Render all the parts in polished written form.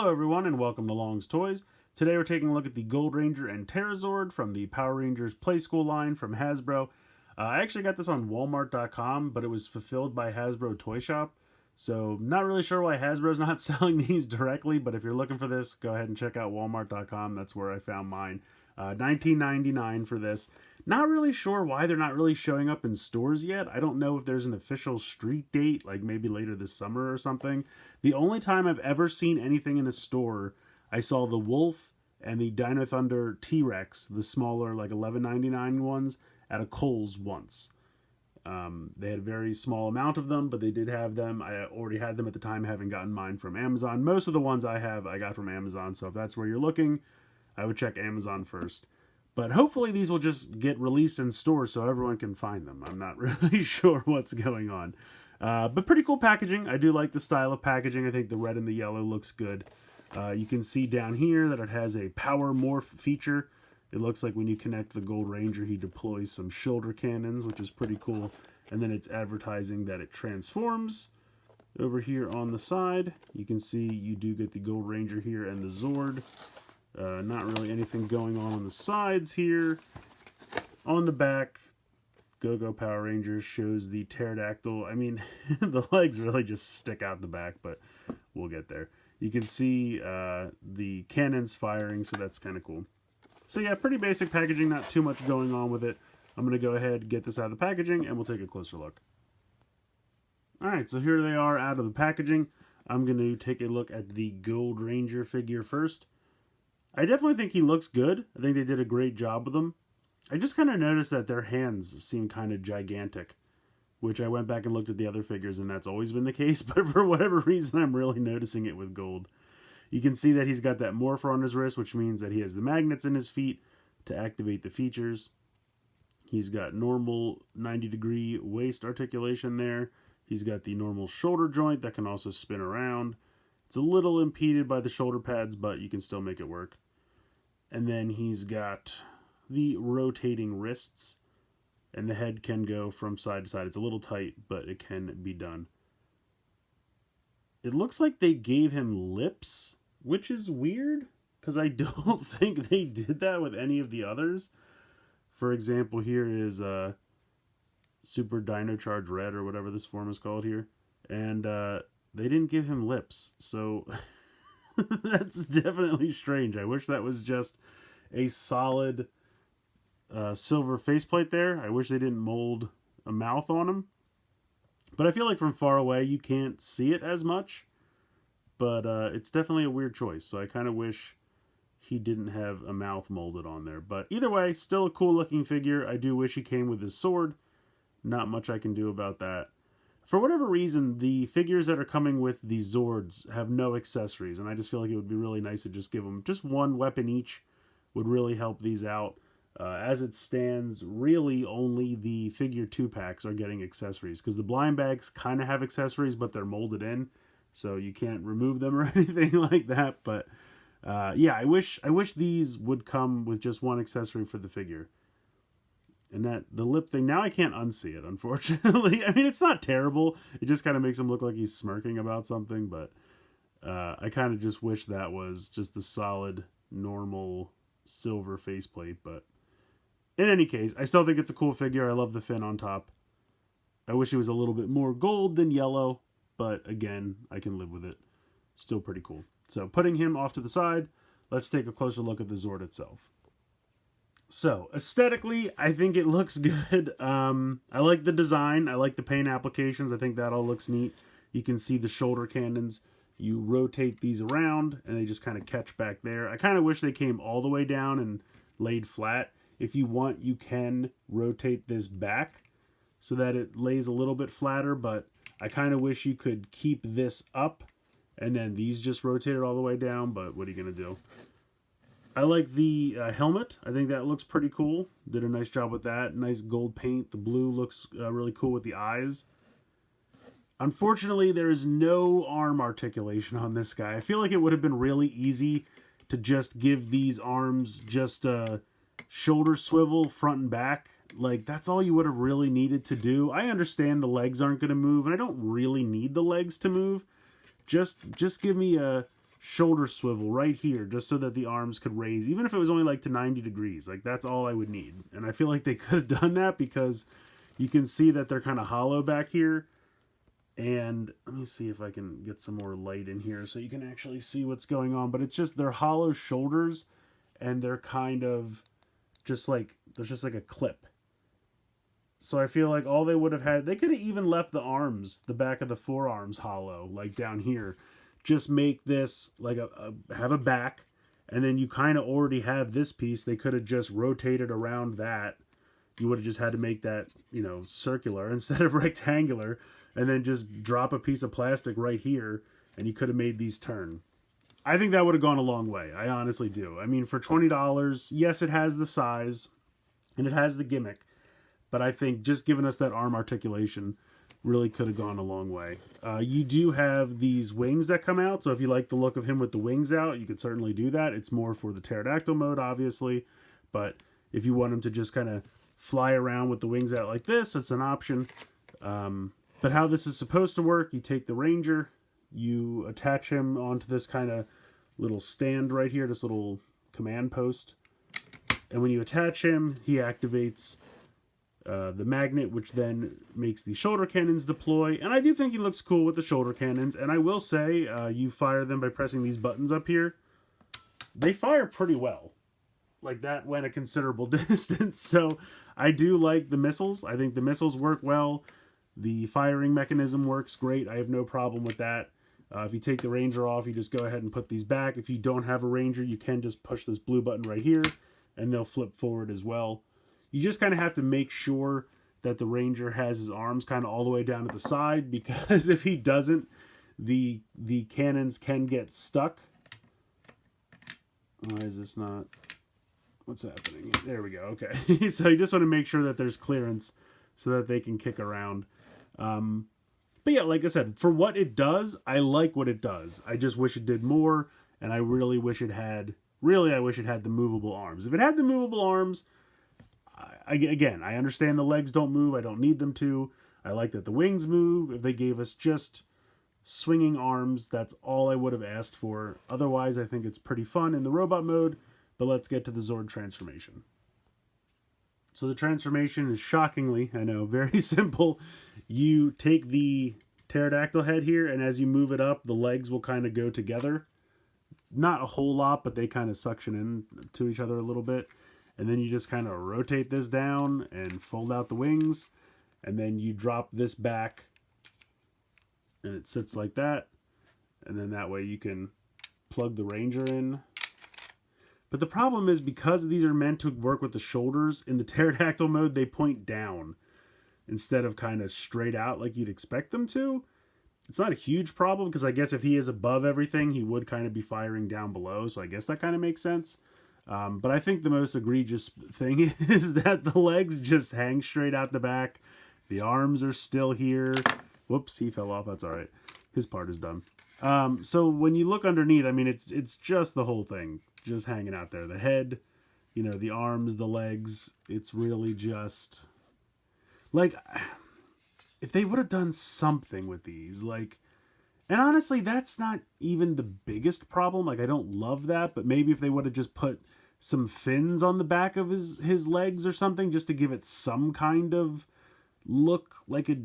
Hello everyone and welcome to Long's Toys. Today we're taking a look at the Gold Ranger and Pterazord from the Power Rangers Playskool line from Hasbro. I actually got this on Walmart.com, but it was fulfilled by Hasbro Toy Shop. So not really sure why Hasbro's not selling these directly, but if you're looking for this, go ahead and check out Walmart.com. That's where I found mine. $19.99 for this. Not really sure why they're not really showing up in stores yet. I don't know if there's an official street date, like maybe later this summer or something. The only time I've ever seen anything in a store, I saw the Wolf and the Dino Thunder T-Rex, the smaller like $11.99 ones, at a Kohl's once. They had a very small amount of them, but they did have them. I already had them at the time, having gotten mine from Amazon. Most of the ones I have, I got from Amazon, so if that's where you're looking, I would check Amazon first. But hopefully these will just get released in stores so everyone can find them. I'm not really sure what's going on. But pretty cool packaging. I do like the style of packaging. I think the red and the yellow looks good. You can see down here that it has a power morph feature. It looks like when you connect the Gold Ranger, he deploys some shoulder cannons, which is pretty cool. And then it's advertising that it transforms. Over here on the side, you can see you do get the Gold Ranger here and the Zord. Not really anything going on the sides here. On the back, Go-Go Power Rangers shows the pterodactyl. I mean, the legs really just stick out the back, but we'll get there. You can see the cannons firing, so that's kind of cool. So yeah, pretty basic packaging, not too much going on with it. I'm going to go ahead and get this out of the packaging, and we'll take a closer look. Alright, so here they are out of the packaging. I'm going to take a look at the Gold Ranger figure first. I definitely think he looks good. I think they did a great job with him. I just kind of noticed that their hands seem kind of gigantic, which I went back and looked at the other figures, and that's always been the case, but for whatever reason, I'm really noticing it with Gold. You can see that he's got that morpher on his wrist, which means that he has the magnets in his feet to activate the features. He's got normal 90-degree waist articulation there. He's got the normal shoulder joint that can also spin around. It's a little impeded by the shoulder pads, but you can still make it work. And then he's got the rotating wrists, and the head can go from side to side. It's a little tight, but it can be done. It looks like they gave him lips, which is weird, because I don't think they did that with any of the others. For example, here is Super Dino Charge Red, or whatever this form is called here. And they didn't give him lips, so that's definitely strange. I wish that was just a solid silver faceplate there. I wish they didn't mold a mouth on him. But I feel like from far away you can't see it as much. But it's definitely a weird choice, so I kind of wish he didn't have a mouth molded on there. But either way, still a cool looking figure. I do wish he came with his sword. Not much I can do about that. For whatever reason, the figures that are coming with the Zords have no accessories, and I just feel like it would be really nice to just give them just one weapon each. Would really help these out. As it stands, really only the figure 2-packs are getting accessories, because the blind bags kind of have accessories, but they're molded in, so you can't remove them or anything like that. But yeah, I wish these would come with just one accessory for the figure. And that the lip thing, now I can't unsee it, unfortunately. I mean, it's not terrible. It just kind of makes him look like he's smirking about something, but I kind of just wish that was just the solid, normal silver faceplate. But in any case, I still think it's a cool figure. I love the fin on top. I wish it was a little bit more gold than yellow, but again, I can live with it. Still pretty cool. So putting him off to the side, let's take a closer look at the Zord itself. So, aesthetically, I think it looks good. I like the design. I like the paint applications. I think that all looks neat. You can see the shoulder cannons. You rotate these around, and they just kind of catch back there. I kind of wish they came all the way down and laid flat. If you want, you can rotate this back so that it lays a little bit flatter, but I kind of wish you could keep this up, and then these just rotated all the way down, but what are you going to do? I like the helmet. I think that looks pretty cool. Did a nice job with that. Nice gold paint. The blue looks really cool with the eyes. Unfortunately, there is no arm articulation on this guy. I feel like it would have been really easy to just give these arms just a shoulder swivel front and back. Like, that's all you would have really needed to do. I understand the legs aren't going to move, and I don't really need the legs to move. Just give me a shoulder swivel right here, just so that the arms could raise, even if it was only like to 90 degrees. Like, that's all I would need. And I feel like they could have done that, because you can see that they're kind of hollow back here. And let me see if I can get some more light in here so you can actually see what's going on. But it's just, they're hollow shoulders, and they're kind of just like, there's just like a clip. So I feel like all they would have had, they could have even left the arms, the back of the forearms hollow, like down here. Just make this like have a back, and then you kind of already have this piece. They could have just rotated around that. You would have just had to make that, you know, circular instead of rectangular, and then just drop a piece of plastic right here, and you could have made these turn. I think that would have gone a long way. I honestly do. I mean, for $20, yes, it has the size, and it has the gimmick, but I think just giving us that arm articulation really could have gone a long way. You do have these wings that come out, so if you like the look of him with the wings out, you could certainly do that. It's more for the pterodactyl mode, obviously, but if you want him to just kind of fly around with the wings out like this, it's an option. But how this is supposed to work, you take the Ranger, you attach him onto this kind of little stand right here, this little command post, and when you attach him, he activates the magnet, which then makes the shoulder cannons deploy. And I do think he looks cool with the shoulder cannons, and I will say, you fire them by pressing these buttons up here. They fire pretty well. Like, that went a considerable distance, so I do like the missiles. I think the missiles work well. The firing mechanism works great. I have no problem with that. If you take the Ranger off, you just go ahead and put these back. If you don't have a Ranger, you can just push this blue button right here, and they'll flip forward as well. You just kind of have to make sure that the Ranger has his arms kind of all the way down to the side, because if he doesn't, the cannons can get stuck. Why is this not... What's happening? There we go. Okay. So you just want to make sure that there's clearance so that they can kick around. But yeah, like I said, for what it does, I like what it does. I just wish it did more, and I really wish it had... Really, I wish it had the movable arms. If it had the movable arms, again, I understand the legs don't move. I don't need them to. I like that the wings move. If they gave us just swinging arms, that's all I would have asked for. Otherwise, I think it's pretty fun in the robot mode. But let's get to the Zord transformation. So the transformation is shockingly, I know, very simple. You take the pterodactyl head here, and as you move it up, the legs will kind of go together. Not a whole lot, but they kind of suction in to each other a little bit. And then you just kind of rotate this down and fold out the wings. And then you drop this back, and it sits like that. And then that way you can plug the Ranger in. But the problem is, because these are meant to work with the shoulders, in the pterodactyl mode, they point down instead of kind of straight out like you'd expect them to. It's not a huge problem, because I guess if he is above everything, he would kind of be firing down below. So I guess that kind of makes sense. But I think the most egregious thing is that the legs just hang straight out the back. The arms are still here. Whoops, he fell off. That's all right. His part is done. So when you look underneath, I mean, it's just the whole thing just hanging out there. The head, you know, the arms, the legs. It's really just like, if they would have done something with these, like, and honestly, that's not even the biggest problem. Like, I don't love that, but maybe if they would have just put some fins on the back of his legs or something, just to give it some kind of look like a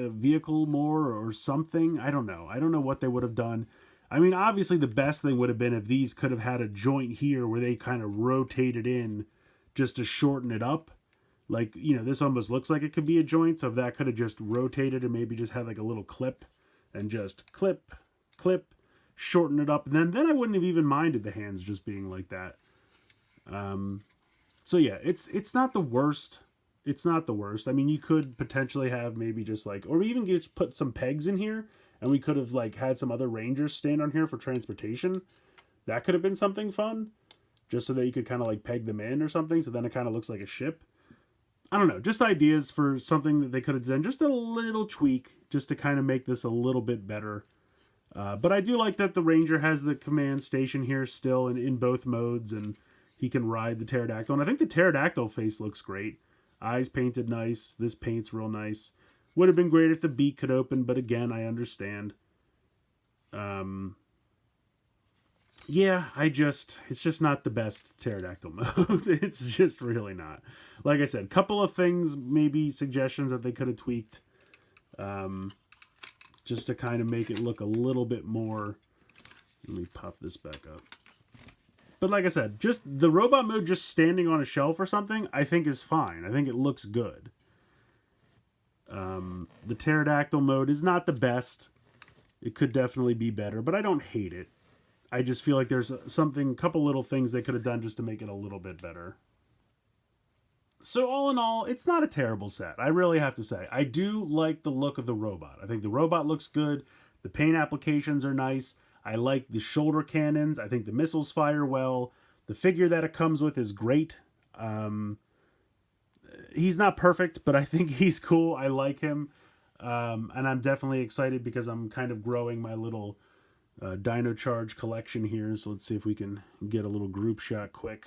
vehicle more or something. I don't know. I don't know what they would have done. I mean, obviously the best thing would have been if these could have had a joint here where they kind of rotated in just to shorten it up. Like, you know, this almost looks like it could be a joint. So if that could have just rotated and maybe just had like a little clip and just clip, shorten it up. And then I wouldn't have even minded the hands just being like that. So yeah, it's not the worst. It's not the worst. I mean, you could potentially have maybe just like, or even just put some pegs in here, and we could have like had some other Rangers stand on here for transportation. That could have been something fun, just so that you could kind of like peg them in or something. So then it kind of looks like a ship. I don't know, just ideas for something that they could have done. Just a little tweak, just to kind of make this a little bit better. But I do like that the Ranger has the command station here still in both modes, and he can ride the pterodactyl. And I think the pterodactyl face looks great. Eyes painted nice. This paint's real nice. Would have been great if the beak could open, but again, I understand. Yeah, it's just not the best pterodactyl mode. It's just really not. Like I said, couple of things, maybe suggestions that they could have tweaked, um, just to kind of make it look a little bit more. Let me pop this back up. But like I said, just the robot mode, just standing on a shelf or something, I think is fine. I think it looks good. The pterodactyl mode is not the best. It could definitely be better, but I don't hate it. I just feel like there's something, a couple little things they could have done just to make it a little bit better. So all in all, it's not a terrible set. I really have to say. I do like the look of the robot. I think the robot looks good. The paint applications are nice. I like the shoulder cannons. I think the missiles fire well. The figure that it comes with is great. Um, he's not perfect, but I think he's cool. I like him. And I'm definitely excited because I'm kind of growing my little Dino Charge collection here. So let's see if we can get a little group shot quick.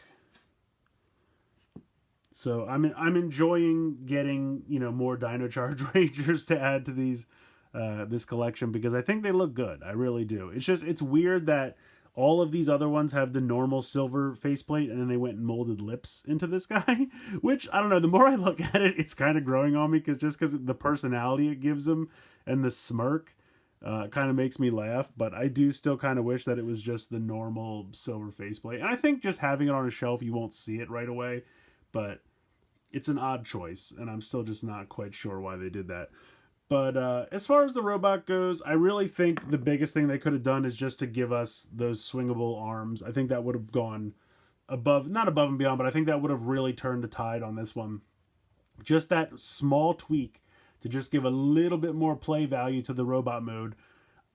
So I'm enjoying getting, you know, more Dino Charge Rangers to add to these this collection because I think they look good. I really do. It's just it's weird that all of these other ones have the normal silver faceplate and then they went and molded lips into this guy, which I don't know. The more I look at it, it's kind of growing on me because the personality it gives him and the smirk kind of makes me laugh. But I do still kind of wish that it was just the normal silver faceplate. And I think just having it on a shelf, you won't see it right away. But it's an odd choice, and I'm still just not quite sure why they did that. But as far as the robot goes, I really think the biggest thing they could have done is just to give us those swingable arms. I think that would have gone above, not above and beyond, but I think that would have really turned the tide on this one. Just that small tweak to just give a little bit more play value to the robot mode.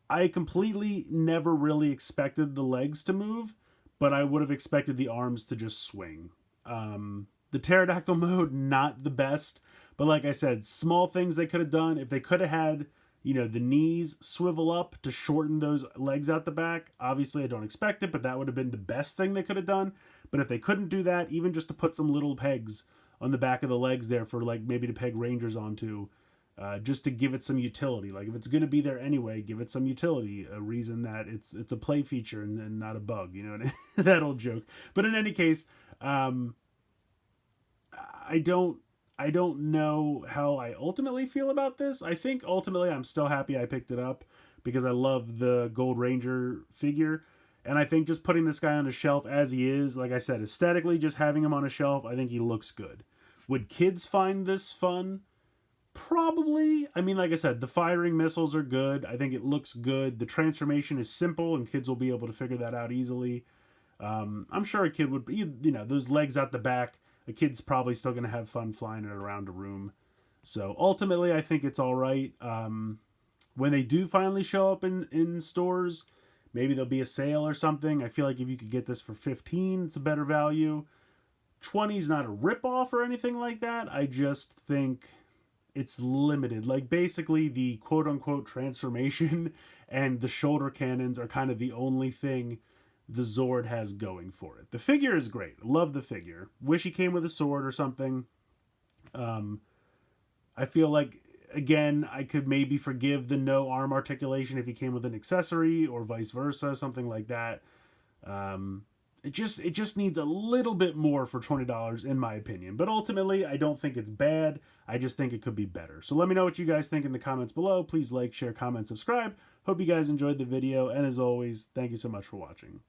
I completely never really expected the legs to move, but I would have expected the arms to just swing. The pterodactyl mode, not the best, but like I said, small things they could have done. If they could have had, you know, the knees swivel up to shorten those legs out the back, obviously I don't expect it, but that would have been the best thing they could have done. But if they couldn't do that, even just to put some little pegs on the back of the legs there for like maybe to peg Rangers onto, just to give it some utility. Like if it's going to be there anyway, give it some utility. A reason that it's a play feature and not a bug. You know that old joke. But in any case, I don't I don't know how I ultimately feel about this. I think ultimately I'm still happy I picked it up because I love the Gold Ranger figure. And I think just putting this guy on a shelf as he is, like I said, aesthetically, just having him on a shelf, I think he looks good. Would kids find this fun? Probably. I mean, like I said, the firing missiles are good. I think it looks good. The transformation is simple, and kids will be able to figure that out easily. I'm sure a kid would, you know, those legs out the back, a kid's probably still going to have fun flying it around a room. So ultimately, I think it's all right. When they do finally show up in stores, maybe there'll be a sale or something. I feel like if you could get this for 15, it's a better value. 20 is not a ripoff or anything like that. I just think it's limited. Like basically the quote unquote transformation and the shoulder cannons are kind of the only thing the Zord has going for it. The figure is great. Love the figure. Wish he came with a sword or something. Um, I feel like again I could maybe forgive the no arm articulation if he came with an accessory or vice versa, something like that. Um, it just needs a little bit more for $20 in my opinion. But ultimately, I don't think it's bad. I just think it could be better. So let me know what you guys think in the comments below. Please like, share, comment, subscribe. Hope you guys enjoyed the video, and as always, thank you so much for watching.